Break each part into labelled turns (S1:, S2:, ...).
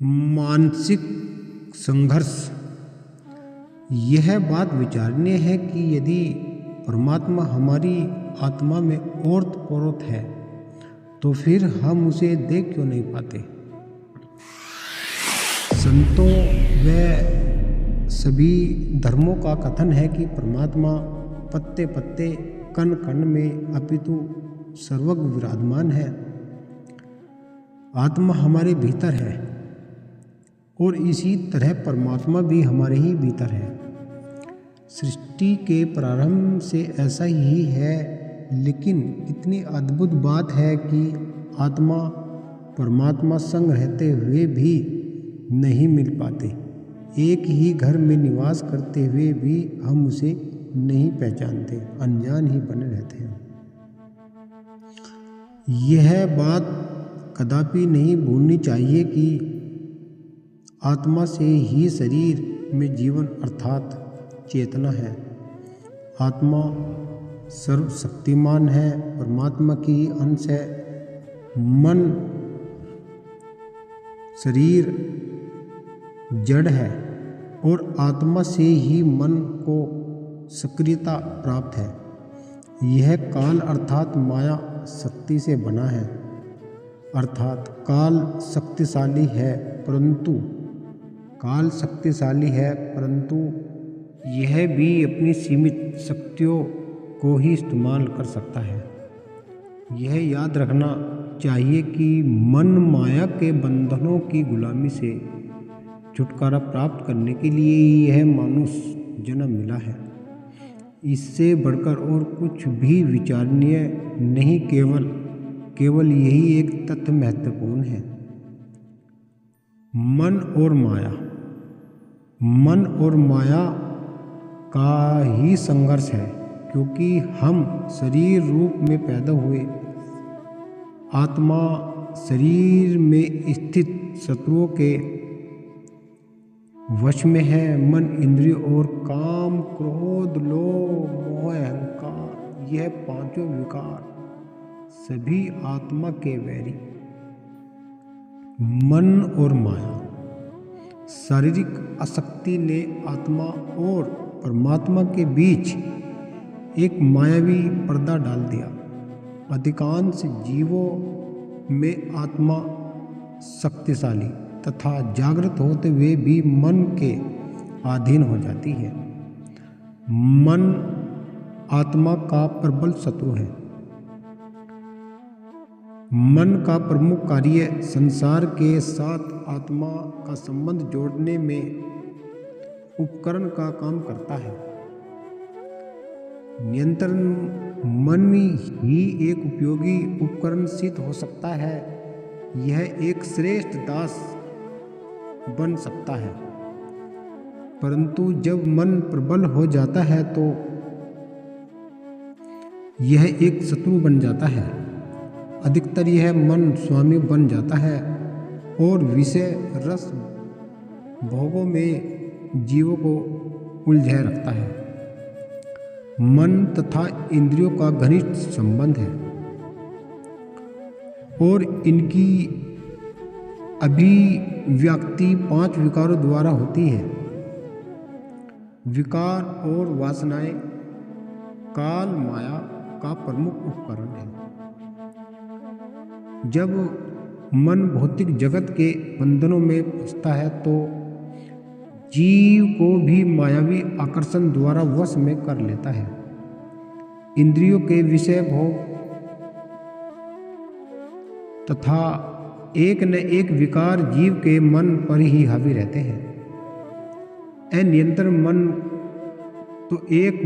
S1: मानसिक संघर्ष। यह बात विचारणीय है कि यदि परमात्मा हमारी आत्मा में ओतप्रोत है तो फिर हम उसे देख क्यों नहीं पाते। संतों व सभी धर्मों का कथन है कि परमात्मा पत्ते पत्ते कण कण में अपितु सर्वज्ञ विराजमान है। आत्मा हमारे भीतर है और इसी तरह परमात्मा भी हमारे ही भीतर है। सृष्टि के प्रारंभ से ऐसा ही है, लेकिन इतनी अद्भुत बात है कि आत्मा परमात्मा संग रहते हुए भी नहीं मिल पाते। एक ही घर में निवास करते हुए भी हम उसे नहीं पहचानते, अनजान ही बने रहते हैं। यह बात कदापि नहीं भूलनी चाहिए कि आत्मा से ही शरीर में जीवन अर्थात चेतना है। आत्मा सर्वशक्तिमान है, परमात्मा की ही अंश है। मन शरीर जड़ है और आत्मा से ही मन को सक्रियता प्राप्त है। यह काल अर्थात माया शक्ति से बना है, अर्थात काल शक्तिशाली है, परंतु यह भी अपनी सीमित शक्तियों को ही इस्तेमाल कर सकता है। यह याद रखना चाहिए कि मन माया के बंधनों की गुलामी से छुटकारा प्राप्त करने के लिए यह मनुष्य जन्म मिला है। इससे बढ़कर और कुछ भी विचारणीय नहीं, केवल यही एक तथ्य महत्वपूर्ण है। मन और माया का ही संघर्ष है, क्योंकि हम शरीर रूप में पैदा हुए। आत्मा शरीर में स्थित शत्रुओं के वश में है। मन, इंद्रिय और काम, क्रोध, लोभ, मोह, अहंकार, यह पांचों विकार सभी आत्मा के वैरी। मन और माया, शारीरिक आसक्ति ने आत्मा और परमात्मा के बीच एक मायावी पर्दा डाल दिया। अधिकांश जीवों में आत्मा शक्तिशाली तथा जागृत होते हुए भी मन के अधीन हो जाती है। मन आत्मा का प्रबल शत्रु है। मन का प्रमुख कार्य संसार के साथ आत्मा का संबंध जोड़ने में उपकरण का काम करता है। नियंत्रण मन ही एक उपयोगी उपकरण सिद्ध हो सकता है। यह एक श्रेष्ठ दास बन सकता है, परंतु जब मन प्रबल हो जाता है तो यह एक शत्रु बन जाता है। अधिकतर यह मन स्वामी बन जाता है और विषय रस भोगों में जीवों को उलझाए रखता है। मन तथा इंद्रियों का घनिष्ठ संबंध है और इनकी अभिव्यक्ति 5 विकारों द्वारा होती है। विकार और वासनाएं काल माया का प्रमुख उपकरण है। जब मन भौतिक जगत के बंधनों में फंसता है तो जीव को भी मायावी आकर्षण द्वारा वश में कर लेता है। इंद्रियों के विषय भोग तथा एक न एक विकार जीव के मन पर ही हावी रहते हैं। अनियंत्रित मन तो एक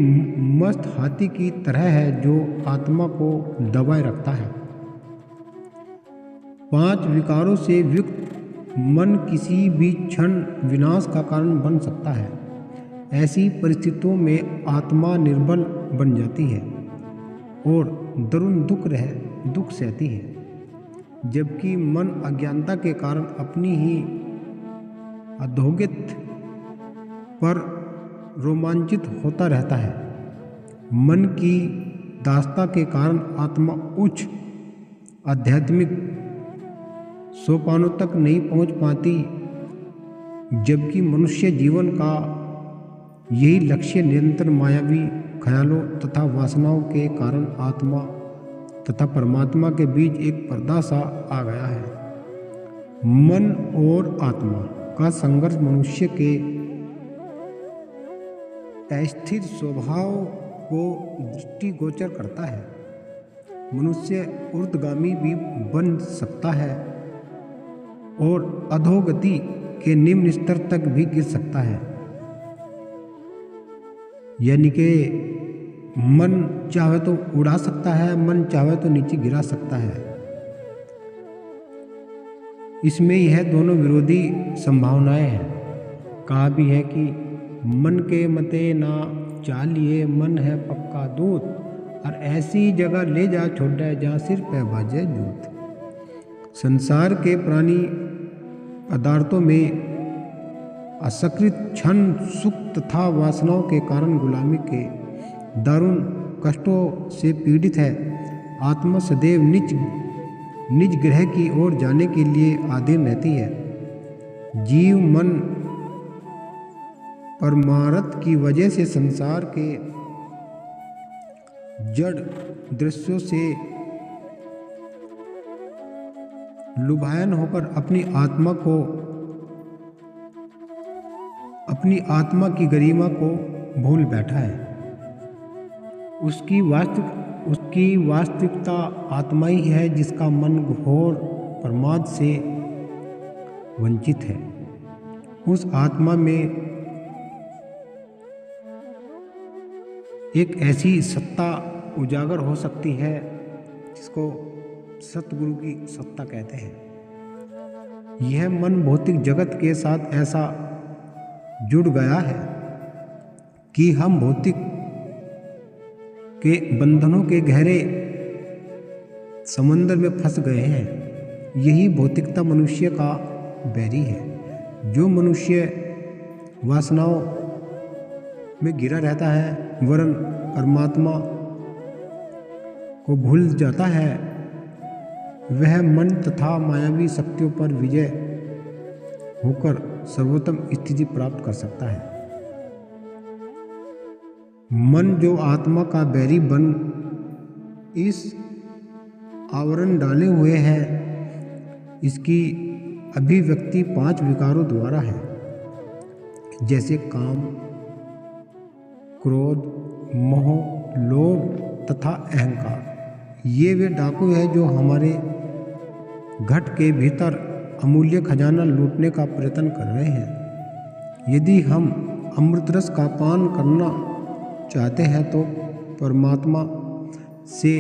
S1: मस्त हाथी की तरह है जो आत्मा को दबाए रखता है। 5 विकारों से युक्त मन किसी भी क्षण विनाश का कारण बन सकता है। ऐसी परिस्थितियों में आत्मा निर्बल बन जाती है और दारुण दुख सहती है, जबकि मन अज्ञानता के कारण अपनी ही अधोगति पर रोमांचित होता रहता है। मन की दासता के कारण आत्मा उच्च आध्यात्मिक सोपानों तक नहीं पहुंच पाती, जबकि मनुष्य जीवन का यही लक्ष्य निरंतर मायावी ख्यालों तथा वासनाओं के कारण आत्मा तथा परमात्मा के बीच एक पर्दा सा आ गया है। मन और आत्मा का संघर्ष मनुष्य के अस्थिर स्वभाव को दृष्टिगोचर करता है। मनुष्य ऊर्ध्वगामी भी बन सकता है और अधोगति के निम्न स्तर तक भी गिर सकता है। यानी कि मन चाहे तो उड़ा सकता है, मन चाहे तो नीचे गिरा सकता है। इसमें यह दोनों विरोधी संभावनाएं हैं। कहा भी है कि मन के मते ना चालिए, मन है पक्का दूत, और ऐसी जगह ले जा छोड़े जहाँ सिर पे बाजे जूत। संसार के प्राणी पदार्थों में असकृत क्षण सुख तथा वासनाओं के कारण गुलामी के दारुण कष्टों से पीड़ित है। आत्मा सदैव निज ग्रह की ओर जाने के लिए आधीन रहती है। जीव मन परमार्थ की वजह से संसार के जड़ दृश्यों से लुभायन होकर अपनी आत्मा की गरिमा को भूल बैठा है। उसकी वास्तविकता आत्मा ही है, जिसका मन घोर प्रमाद से वंचित है। उस आत्मा में एक ऐसी सत्ता उजागर हो सकती है जिसको सतगुरु की सत्ता कहते हैं। यह मन भौतिक जगत के साथ ऐसा जुड़ गया है कि हम भौतिक के बंधनों के गहरे समंदर में फंस गए हैं। यही भौतिकता मनुष्य का बैरी है। जो मनुष्य वासनाओं में गिरा रहता है, वरन परमात्मा को भूल जाता है, वह मन तथा मायावी शक्तियों पर विजय होकर सर्वोत्तम स्थिति प्राप्त कर सकता है। मन जो आत्मा का बैरी बन इस आवरण डाले हुए है, इसकी अभिव्यक्ति 5 विकारों द्वारा है, जैसे काम, क्रोध, मोह, लोभ तथा अहंकार। ये वे डाकू है जो हमारे घट के भीतर अमूल्य खजाना लूटने का प्रयत्न कर रहे हैं। यदि हम अमृत रस का पान करना चाहते हैं तो परमात्मा से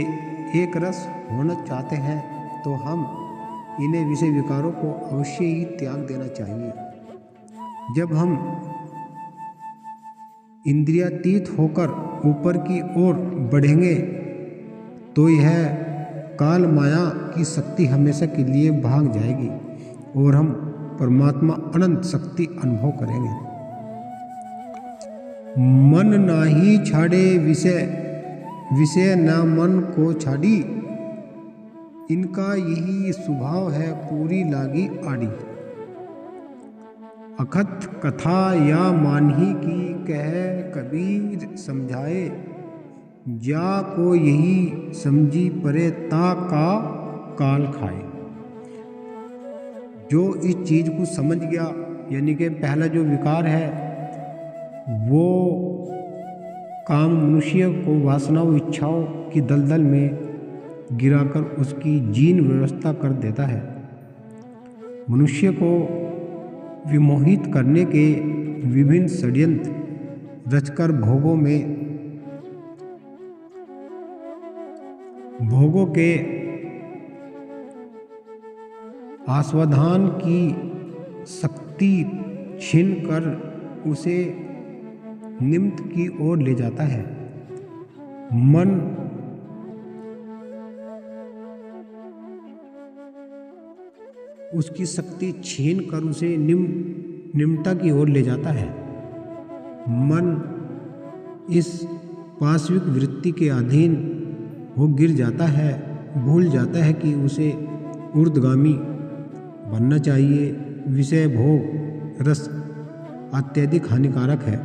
S1: एक रस होना चाहते हैं तो हम इन्हें विषय विकारों को अवश्य ही त्याग देना चाहिए। जब हम इंद्रियातीत होकर ऊपर की ओर बढ़ेंगे तो यह काल माया की शक्ति हमेशा के लिए भाग जाएगी और हम परमात्मा अनंत शक्ति अनुभव करेंगे। मन नाही छाड़े विषय, विषय न मन को छाड़ी, इनका यही स्वभाव है पूरी लागी आड़ी। अखत कथा या मानही की कह कबीर समझाए, जा को यही समझी परे ता का काल खाए। जो इस चीज़ को समझ गया, यानी कि पहला जो विकार है वो काम मनुष्य को वासनाओं इच्छाओं की दलदल में गिराकर उसकी जीन व्यवस्था कर देता है। मनुष्य को विमोहित करने के विभिन्न षड्यंत्र रचकर भोगों के आस्वादन की शक्ति छीन कर उसे निम्न की ओर ले जाता है। मन उसकी शक्ति छीन कर उसे निम्नता की ओर ले जाता है। मन इस पाशविक वृत्ति के अधीन हो गिर जाता है, भूल जाता है कि उसे ऊर्ध्वगामी बनना चाहिए। विषय भोग रस अत्यधिक हानिकारक है।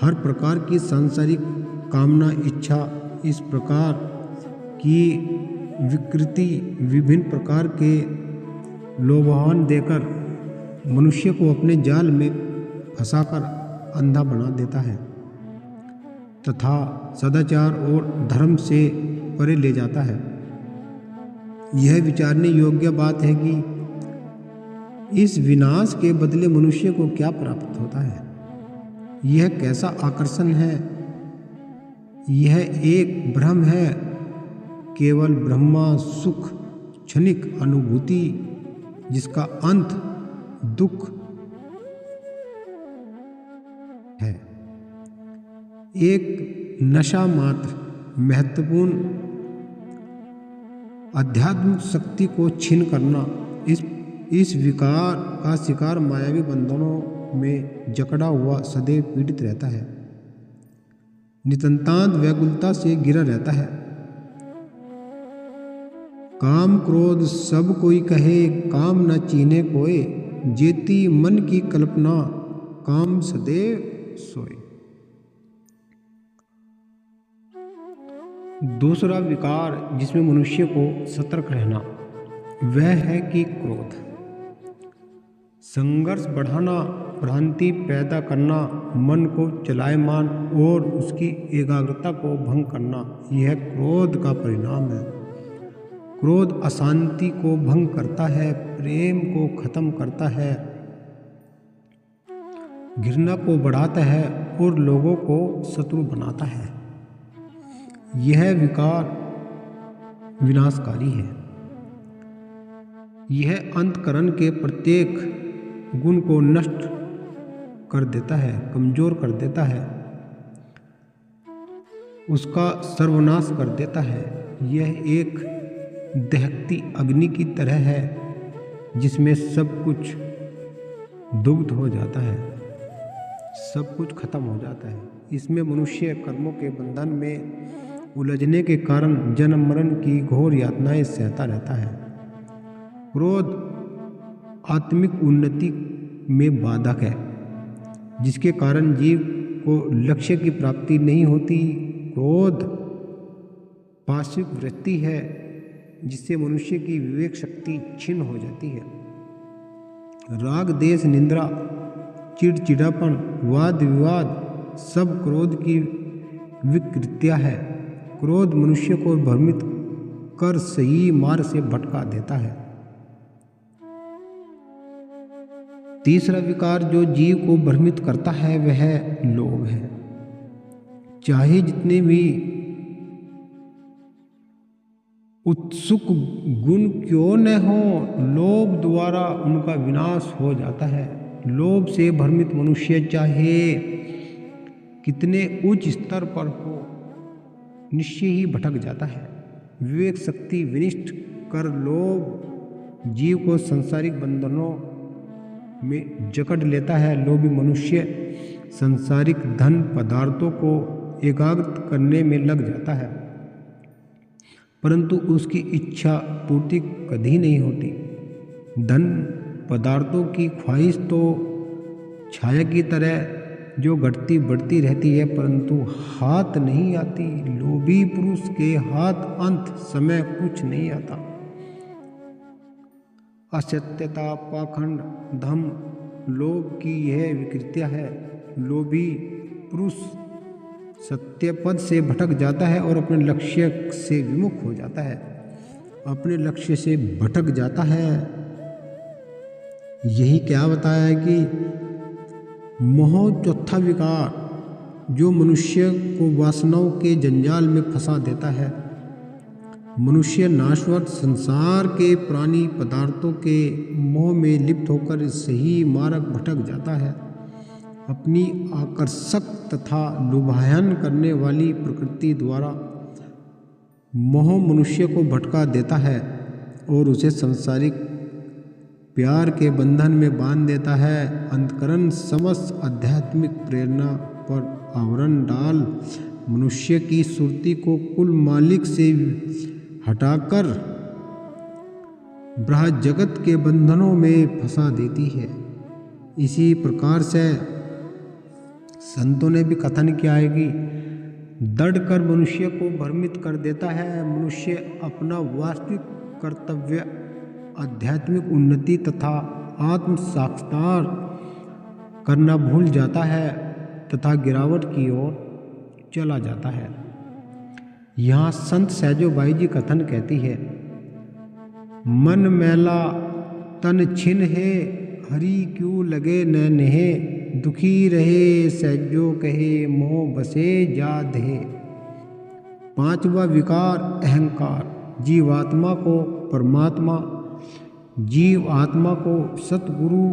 S1: हर प्रकार की सांसारिक कामना इच्छा इस प्रकार की विकृति विभिन्न प्रकार के लोभान देकर मनुष्य को अपने जाल में फंसाकर अंधा बना देता है तथा सदाचार और धर्म से परे ले जाता है। यह विचारने योग्य बात है कि इस विनाश के बदले मनुष्य को क्या प्राप्त होता है। यह कैसा आकर्षण है। यह एक भ्रम है, केवल ब्रह्मा सुख क्षणिक अनुभूति जिसका अंत दुख है। एक नशा मात्र महत्वपूर्ण आध्यात्मिक शक्ति को छीन करना इस विकार का शिकार मायावी बंधनों में जकड़ा हुआ सदैव पीड़ित रहता है, नितांत व्याकुलता से घिरा रहता है। काम क्रोध सब कोई कहे, काम न चीने कोय, जेती मन की कल्पना काम सदैव सोए। दूसरा विकार जिसमें मनुष्य को सतर्क रहना वह है कि क्रोध संघर्ष बढ़ाना, भ्रांति पैदा करना, मन को चलायमान और उसकी एकाग्रता को भंग करना, यह क्रोध का परिणाम है। क्रोध अशांति को भंग करता है, प्रेम को खत्म करता है, घृणा को बढ़ाता है और लोगों को शत्रु बनाता है। यह विकार विनाशकारी है। यह अंतःकरण के प्रत्येक गुण को नष्ट कर देता है, कमजोर कर देता है, उसका सर्वनाश कर देता है। यह एक दहकती अग्नि की तरह है जिसमें सब कुछ दुग्ध हो जाता है, सब कुछ खत्म हो जाता है। इसमें मनुष्य कर्मों के बंधन में उलझने के कारण जन्म मरण की घोर यातनाएं सहता रहता है। क्रोध आत्मिक उन्नति में बाधक है, जिसके कारण जीव को लक्ष्य की प्राप्ति नहीं होती। क्रोध पाशिक वृत्ति है जिससे मनुष्य की विवेक शक्ति क्षीण हो जाती है। राग देश निंद्रा चिड़चिड़ापन वाद विवाद सब क्रोध की विकृतियां है। क्रोध मनुष्य को भ्रमित कर सही मार्ग से भटका देता है। तीसरा विकार जो जीव को भ्रमित करता है वह लोभ है। चाहे जितने भी उत्सुक गुण क्यों न हो, लोभ द्वारा उनका विनाश हो जाता है। लोभ से भ्रमित मनुष्य चाहे कितने उच्च स्तर पर हो, निश्चय ही भटक जाता है। विवेक शक्ति विनिष्ट कर लोभ जीव को सांसारिक बंधनों में जकड़ लेता है। लोभी मनुष्य सांसारिक धन पदार्थों को एकाग्र करने में लग जाता है, परंतु उसकी इच्छा पूर्ति कभी नहीं होती। धन पदार्थों की ख्वाहिश तो छाया की तरह जो घटती बढ़ती रहती है, परंतु हाथ नहीं आती। लोभी पुरुष के हाथ अंत समय कुछ नहीं आता। असत्यता पाखंड धम लोभ की यह विकृतियां है। लोभी पुरुष सत्य पद से भटक जाता है और अपने लक्ष्य से विमुख हो जाता है, अपने लक्ष्य से भटक जाता है। यही क्या बताया है कि मोह चौथा विकार जो मनुष्य को वासनाओं के जंजाल में फंसा देता है। मनुष्य नाशवत संसार के प्राणी पदार्थों के मोह में लिप्त होकर सही मार्ग भटक जाता है। अपनी आकर्षक तथा लुभायन करने वाली प्रकृति द्वारा मोह मनुष्य को भटका देता है और उसे सांसारिक प्यार के बंधन में बांध देता है। अंतःकरण समस्त आध्यात्मिक प्रेरणा पर आवरण डाल मनुष्य की सुरति को कुल मालिक से हटाकर बृहद जगत के बंधनों में फंसा देती है। इसी प्रकार से संतों ने भी कथन किया है कि दृढ़ कर मनुष्य को भ्रमित कर देता है। मनुष्य अपना वास्तविक कर्तव्य, आध्यात्मिक उन्नति तथा आत्म साक्षात्कार करना भूल जाता है तथा गिरावट की ओर चला जाता है। यहाँ संत सहजोबाई जी कथन कहती है, मन मैला तन छिन है, हरि क्यों लगे न नेहे, दुखी रहे सहजो कहे, मोह बसे जात है। पांचवा विकार अहंकार। जीवात्मा को परमात्मा, जीव आत्मा को सतगुरु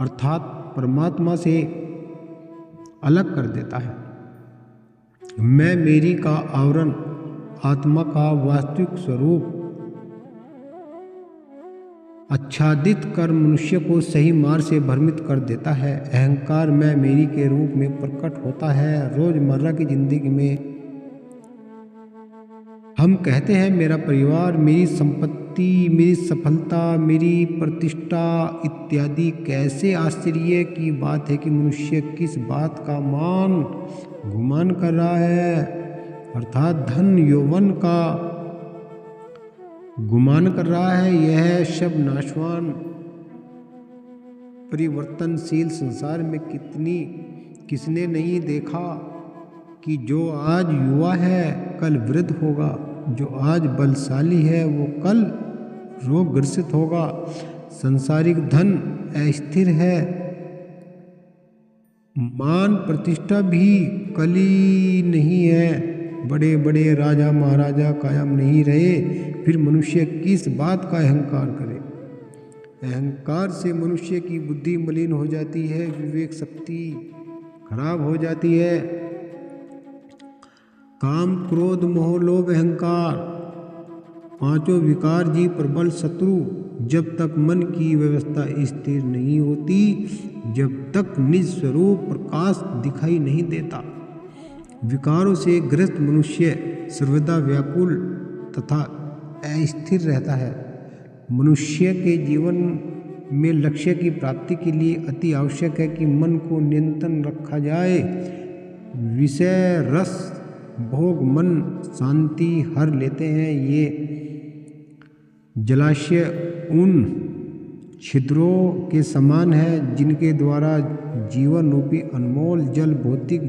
S1: अर्थात परमात्मा से अलग कर देता है। मैं मेरी का आवरण आत्मा का वास्तविक स्वरूप आच्छादित कर मनुष्य को सही मार्ग से भ्रमित कर देता है। अहंकार मैं मेरी के रूप में प्रकट होता है। रोजमर्रा की जिंदगी में हम कहते हैं मेरा परिवार, मेरी संपत्ति, मेरी सफलता, मेरी प्रतिष्ठा इत्यादि। कैसे आश्चर्य की बात है कि मनुष्य किस बात का मान गुमान कर रहा है, अर्थात धन यौवन का गुमान कर रहा है। यह सब नाशवान परिवर्तनशील संसार में किसने नहीं देखा कि जो आज युवा है कल वृद्ध होगा, जो आज बलशाली है वो कल रोगग्रसित होगा। सांसारिक धन अस्थिर है, मान प्रतिष्ठा भी कली नहीं है। बड़े बड़े राजा महाराजा कायम नहीं रहे, फिर मनुष्य किस बात का अहंकार करे। अहंकार से मनुष्य की बुद्धि मलिन हो जाती है, विवेक शक्ति खराब हो जाती है। काम क्रोध मोह लोभ अहंकार पांचों विकार जी प्रबल शत्रु। जब तक मन की व्यवस्था स्थिर नहीं होती, जब तक निज स्वरूप प्रकाश दिखाई नहीं देता, विकारों से ग्रस्त मनुष्य सर्वदा व्याकुल तथा अस्थिर रहता है। मनुष्य के जीवन में लक्ष्य की प्राप्ति के लिए अति आवश्यक है कि मन को नियंत्रण रखा जाए। विषय रस भोग मन शांति हर लेते हैं। ये जलाशय उन छिद्रों के समान है जिनके द्वारा जीवन रूपी अनमोल जल भौतिक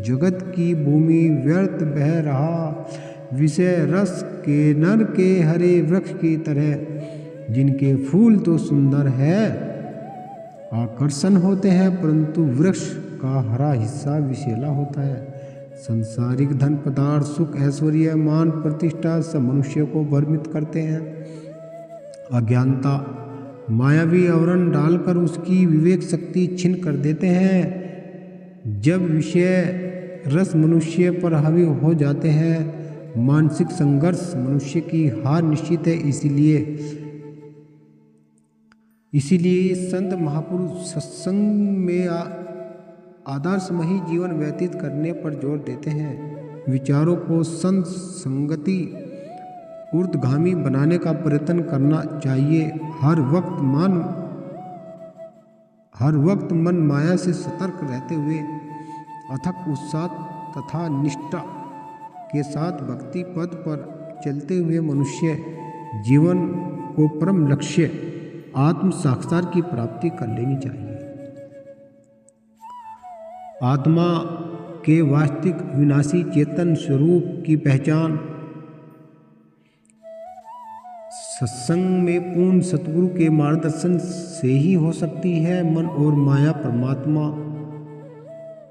S1: जगत की भूमि व्यर्थ बह रहा। विषय रस के नर के हरे वृक्ष की तरह, जिनके फूल तो सुंदर है, आकर्षण होते हैं, परंतु वृक्ष का हरा हिस्सा विषैला होता है। संसारिक धन पदार्थ सुख ऐश्वर्य मान प्रतिष्ठा सब मनुष्य को भ्रमित करते हैं। अज्ञानता मायावी आवरण डालकर उसकी विवेक शक्ति छीन कर देते हैं। जब विषय रस मनुष्य पर हावी हो जाते हैं, मानसिक संघर्ष मनुष्य की हार निश्चित है। इसीलिए संत महापुरुष सत्संग में आदर्शमयी जीवन व्यतीत करने पर जोर देते हैं। विचारों को संत संगति ऊर्ध्वगामी बनाने का प्रयत्न करना चाहिए। हर वक्त मन माया से सतर्क रहते हुए अथक उत्साह तथा निष्ठा के साथ भक्ति पथ पर चलते हुए मनुष्य जीवन को परम लक्ष्य आत्म साक्षात्कार की प्राप्ति कर लेनी चाहिए। आत्मा के वास्तविक विनाशी चेतन स्वरूप की पहचान सत्संग में पूर्ण सतगुरु के मार्गदर्शन से ही हो सकती है। मन और माया परमात्मा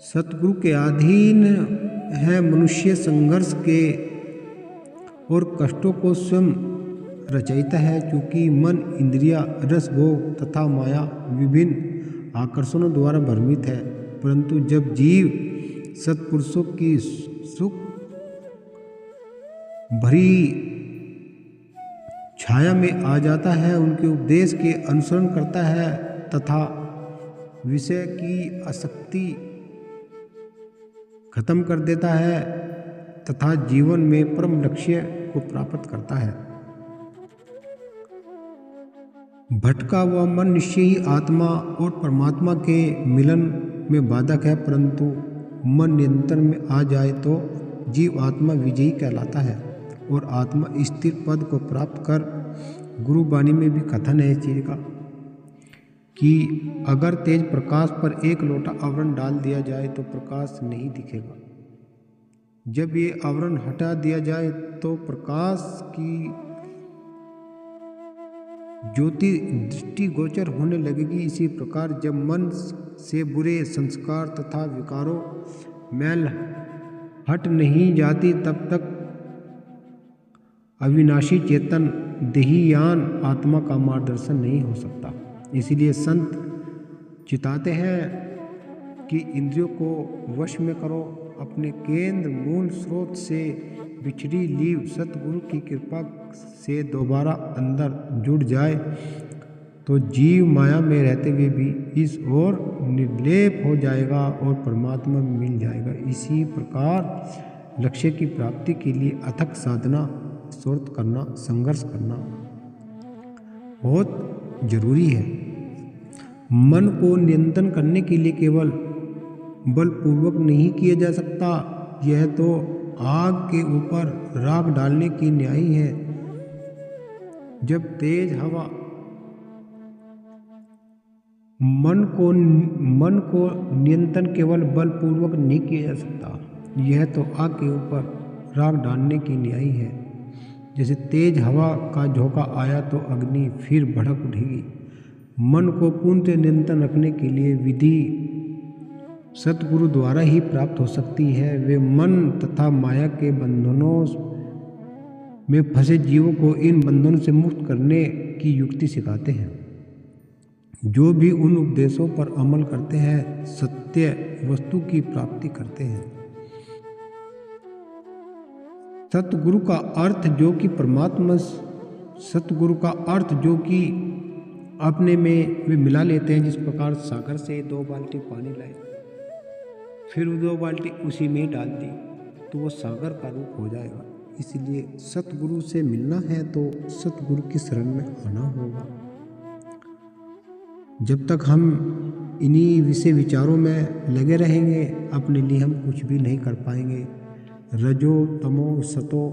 S1: सतगुरु के अधीन है। मनुष्य संघर्ष के और कष्टों को स्वयं रचयिता है, क्योंकि मन इंद्रिया रस भोग तथा माया विभिन्न आकर्षणों द्वारा भ्रमित है। परंतु जब जीव सत्पुरुषों की सुख भरी छाया में आ जाता है, उनके उपदेश के अनुसरण करता है तथा विषय की आसक्ति खत्म कर देता है तथा जीवन में परम लक्ष्य को प्राप्त करता है। भटका हुआ मन निश्चय ही आत्मा और परमात्मा के मिलन में बाधक है, परंतु मन नियंत्रण में आ जाए तो जीव आत्मा विजयी कहलाता है और आत्मा स्थिर पद को प्राप्त कर। गुरुवाणी में भी कथन है इस चीज़ का कि अगर तेज प्रकाश पर एक लोटा आवरण डाल दिया जाए तो प्रकाश नहीं दिखेगा। जब ये आवरण हटा दिया जाए तो प्रकाश की ज्योति दृष्टिगोचर होने लगेगी। इसी प्रकार जब मन से बुरे संस्कार तथा विकारों मैल हट नहीं जाती तब तक अविनाशी चेतन देहीयान आत्मा का मार्गदर्शन नहीं हो सकता। इसीलिए संत चिताते हैं कि इंद्रियों को वश में करो, अपने केंद्र मूल स्रोत से बिछड़ी लीव सतगुरु की कृपा से दोबारा अंदर जुड़ जाए तो जीव माया में रहते हुए भी इस ओर निर्लेप हो जाएगा और परमात्मा में मिल जाएगा। इसी प्रकार लक्ष्य की प्राप्ति के लिए अथक साधना, शोध करना, संघर्ष करना बहुत जरूरी है। मन को नियंत्रण करने के लिए केवल बलपूर्वक नहीं किया जा सकता। यह तो आग के ऊपर राख डालने की न्याय है। जब तेज हवा मन को नियंत्रण केवल बलपूर्वक नहीं किया जा सकता। यह तो आग के ऊपर राख डालने की न्याय है। जैसे तेज हवा का झोंका आया तो अग्नि फिर भड़क उठेगी। मन को पूर्ण नियंत्रण रखने के लिए विधि सतगुरु द्वारा ही प्राप्त हो सकती है। वे मन तथा माया के बंधनों में फंसे जीवों को इन बंधनों से मुक्त करने की युक्ति सिखाते हैं। जो भी उन उपदेशों पर अमल करते हैं सत्य वस्तु की प्राप्ति करते हैं। सतगुरु का अर्थ जो कि परमात्मा, सतगुरु का अर्थ जो कि अपने में वे मिला लेते हैं। जिस प्रकार सागर से 2 बाल्टी पानी लाए, फिर 2 बाल्टी उसी में डाल दी तो वो सागर का रूप हो जाएगा। इसलिए सतगुरु से मिलना है तो सतगुरु की शरण में आना होगा। जब तक हम इन्हीं विषय विचारों में लगे रहेंगे अपने लिए हम कुछ भी नहीं कर पाएंगे। रजो तमो सतो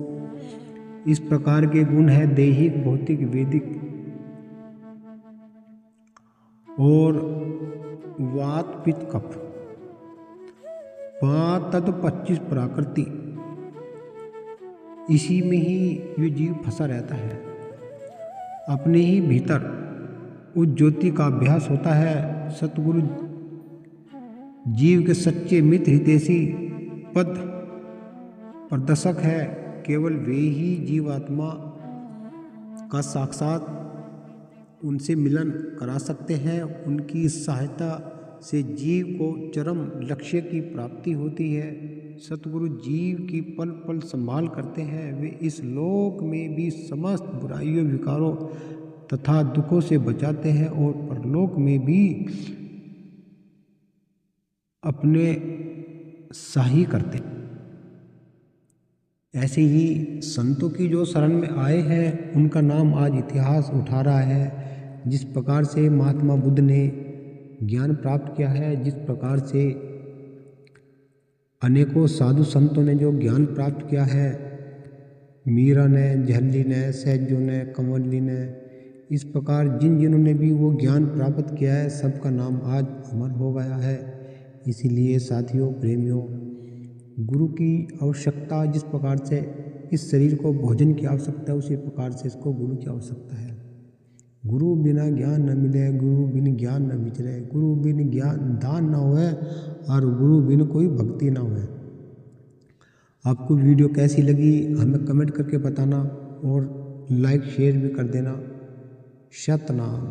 S1: इस प्रकार के गुण है, दैहिक, भौतिक, वैदिक और वात पित्त कफ। 5 तत्व 25 प्रकृति, इसी में ही ये जीव फंसा रहता है। अपने ही भीतर उस ज्योति का अभ्यास होता है। सतगुरु जीव के सच्चे मित्र हितैषी पद प्रदर्शक है। केवल वे ही जीवात्मा का साक्षात उनसे मिलन करा सकते हैं। उनकी सहायता से जीव को चरम लक्ष्य की प्राप्ति होती है। सतगुरु जीव की पल पल संभाल करते हैं। वे इस लोक में भी समस्त बुराइयों, विकारों तथा दुखों से बचाते हैं और परलोक में भी अपने सहाय करते हैं। ऐसे ही संतों की जो शरण में आए हैं उनका नाम आज इतिहास उठा रहा है। जिस प्रकार से महात्मा बुद्ध ने ज्ञान प्राप्त किया है, जिस प्रकार से अनेकों साधु संतों ने जो ज्ञान प्राप्त किया है, मीरा ने, झल्ली ने, सहजों ने, कंवली ने, इस प्रकार जिन्होंने भी वो ज्ञान प्राप्त किया है सबका नाम आज अमर हो गया है। इसीलिए साथियों, प्रेमियों, गुरु की आवश्यकता, जिस प्रकार से इस शरीर को भोजन की आवश्यकता है उसी प्रकार से इसको गुरु की आवश्यकता है। गुरु बिना ज्ञान न मिले, गुरु बिन ज्ञान न विचरे, गुरु बिन ज्ञान दान न होए और गुरु बिन कोई भक्ति ना होए। आपको वीडियो कैसी लगी हमें कमेंट करके बताना और लाइक शेयर भी कर देना। सतनाम।